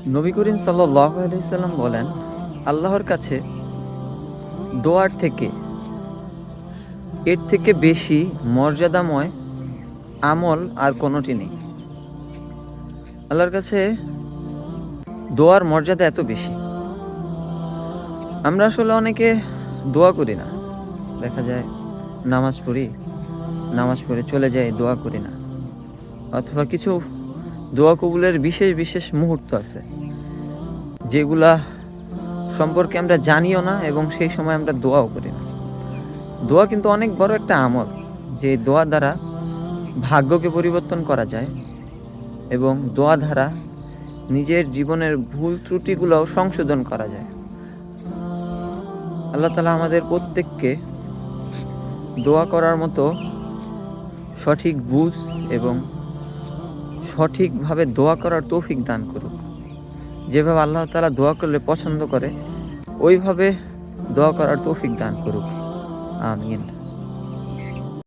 নবী করিম সাল্লাল্লাহু আলাইহি সাল্লাম বলেন, আল্লাহর কাছে দোয়ার থেকে এর থেকে বেশি মর্যাদাময় আমল আর কোনোটি নেই। আল্লাহর কাছে দোয়ার মর্যাদা এত বেশি। আমরা আসলে অনেকে দোয়া করি না, দেখা যায় নামাজ পড়ে চলে যাই, দোয়া করি না। অথবা কিছু দোয়া কবুলের বিশেষ বিশেষ মুহূর্ত আছে যেগুলা সম্পর্কে আমরা জানিও না এবং সেই সময় আমরা দোয়াও করি না। দোয়া কিন্তু অনেক বড় একটা আমল, যে দোয়া দ্বারা ভাগ্যকে পরিবর্তন করা যায় এবং দোয়া দ্বারা নিজের জীবনের ভুল ত্রুটিগুলোও সংশোধন করা যায়। আল্লাহ তাআলা আমাদের প্রত্যেককে দোয়া করার মতো সঠিক বুঝ এবং সঠিকভাবে দোয়া করার তৌফিক দান করুক। যেভাবে আল্লাহ তাআলা দোয়া করলে পছন্দ করে, ওইভাবে দোয়া করার তৌফিক দান করুক। আমিন।